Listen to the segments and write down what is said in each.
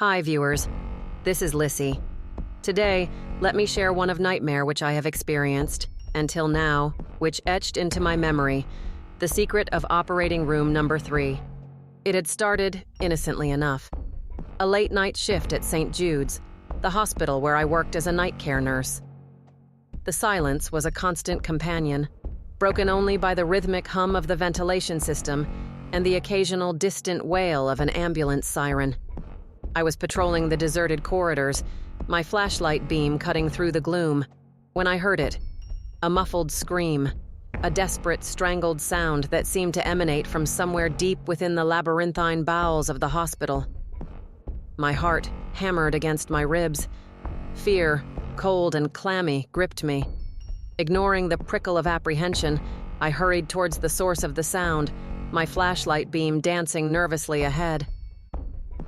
Hi, viewers. This is Lissy. Today, let me share one of nightmare which I have experienced, until now, which etched into my memory, the secret of operating room number 3. It had started, innocently enough, a late-night shift at St. Jude's, the hospital where I worked as a night care nurse. The silence was a constant companion, broken only by the rhythmic hum of the ventilation system and the occasional distant wail of an ambulance siren. I was patrolling the deserted corridors, my flashlight beam cutting through the gloom, when I heard it. A muffled scream, a desperate, strangled sound that seemed to emanate from somewhere deep within the labyrinthine bowels of the hospital. My heart hammered against my ribs. Fear, cold and clammy, gripped me. Ignoring the prickle of apprehension, I hurried towards the source of the sound, my flashlight beam dancing nervously ahead.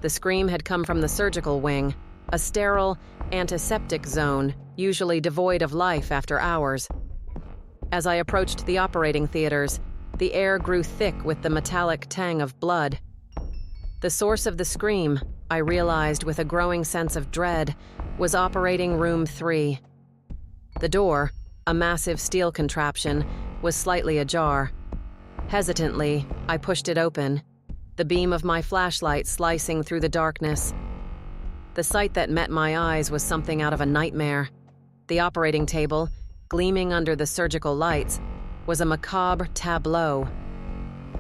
The scream had come from the surgical wing, a sterile, antiseptic zone, usually devoid of life after hours. As I approached the operating theaters, the air grew thick with the metallic tang of blood. The source of the scream, I realized with a growing sense of dread, was operating room 3. The door, a massive steel contraption, was slightly ajar. Hesitantly, I pushed it open, the beam of my flashlight slicing through the darkness. The sight that met my eyes was something out of a nightmare. The operating table, gleaming under the surgical lights, was a macabre tableau.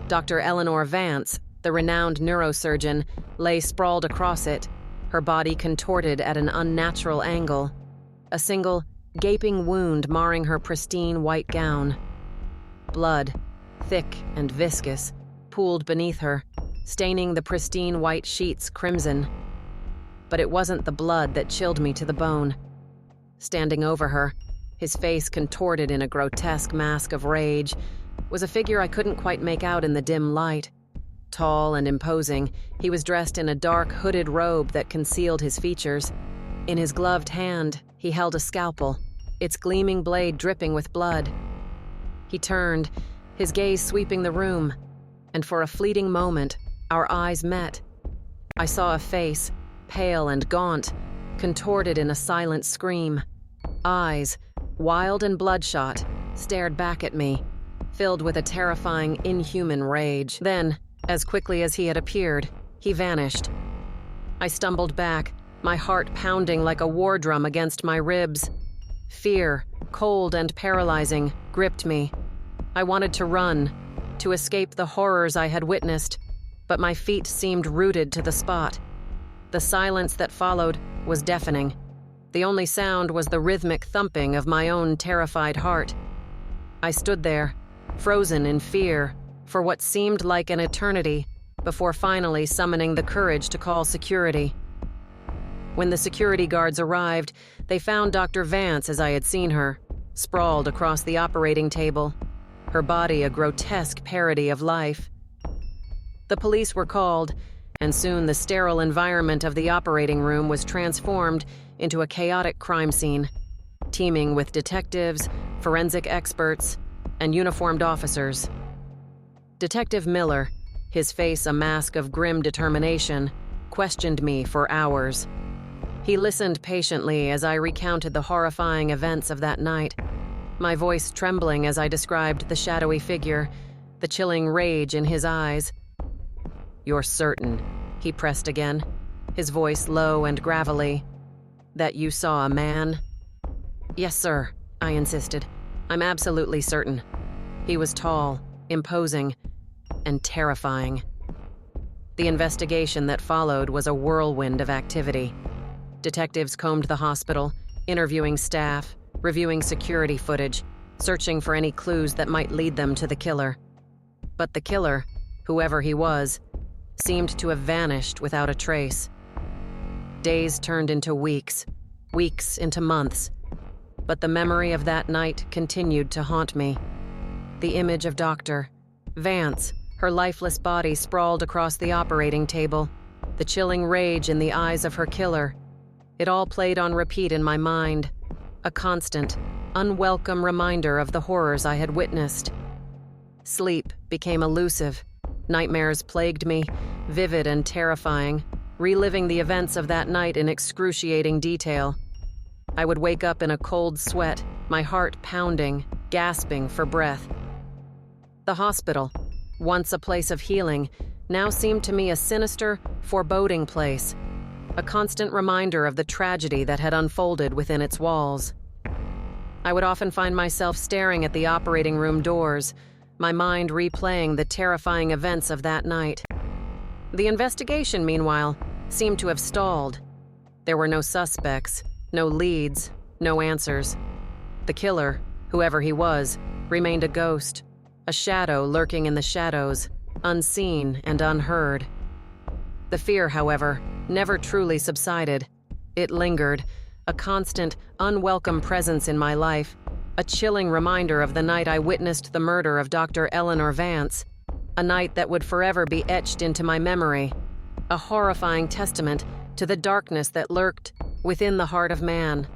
Dr. Eleanor Vance, the renowned neurosurgeon, lay sprawled across it, her body contorted at an unnatural angle, a single, gaping wound marring her pristine white gown. Blood, thick and viscous, pooled beneath her, staining the pristine white sheets crimson. But it wasn't the blood that chilled me to the bone. Standing over her, his face contorted in a grotesque mask of rage, was a figure I couldn't quite make out in the dim light. Tall and imposing, he was dressed in a dark, hooded robe that concealed his features. In his gloved hand, he held a scalpel, its gleaming blade dripping with blood. He turned, his gaze sweeping the room, and for a fleeting moment, our eyes met. I saw a face, pale and gaunt, contorted in a silent scream. Eyes, wild and bloodshot, stared back at me, filled with a terrifying, inhuman rage. Then, as quickly as he had appeared, he vanished. I stumbled back, my heart pounding like a war drum against my ribs. Fear, cold and paralyzing, gripped me. I wanted to run, to escape the horrors I had witnessed, but my feet seemed rooted to the spot. The silence that followed was deafening. The only sound was the rhythmic thumping of my own terrified heart. I stood there, frozen in fear, for what seemed like an eternity, before finally summoning the courage to call security. When the security guards arrived, they found Dr. Vance as I had seen her, sprawled across the operating table, her body a grotesque parody of life. The police were called, and soon the sterile environment of the operating room was transformed into a chaotic crime scene, teeming with detectives, forensic experts, and uniformed officers. Detective Miller, his face a mask of grim determination, questioned me for hours. He listened patiently as I recounted the horrifying events of that night, my voice trembling as I described the shadowy figure, the chilling rage in his eyes. "You're certain," he pressed again, his voice low and gravelly, "that you saw a man?" "Yes, sir," I insisted. "I'm absolutely certain. He was tall, imposing, and terrifying." The investigation that followed was a whirlwind of activity. Detectives combed the hospital, interviewing staff, reviewing security footage, searching for any clues that might lead them to the killer. But the killer, whoever he was, seemed to have vanished without a trace. Days turned into weeks, weeks into months, but the memory of that night continued to haunt me. The image of Dr. Vance, her lifeless body sprawled across the operating table, the chilling rage in the eyes of her killer. It all played on repeat in my mind, a constant, unwelcome reminder of the horrors I had witnessed. Sleep became elusive. Nightmares plagued me, vivid and terrifying, reliving the events of that night in excruciating detail. I would wake up in a cold sweat, my heart pounding, gasping for breath. The hospital, once a place of healing, now seemed to me a sinister, foreboding place, a constant reminder of the tragedy that had unfolded within its walls. I would often find myself staring at the operating room doors, my mind replaying the terrifying events of that night. The investigation, meanwhile, seemed to have stalled. There were no suspects, no leads, no answers. The killer, whoever he was, remained a ghost, a shadow lurking in the shadows, unseen and unheard. The fear, however, never truly subsided. It lingered, a constant, unwelcome presence in my life, a chilling reminder of the night I witnessed the murder of Dr. Eleanor Vance, a night that would forever be etched into my memory, a horrifying testament to the darkness that lurked within the heart of man.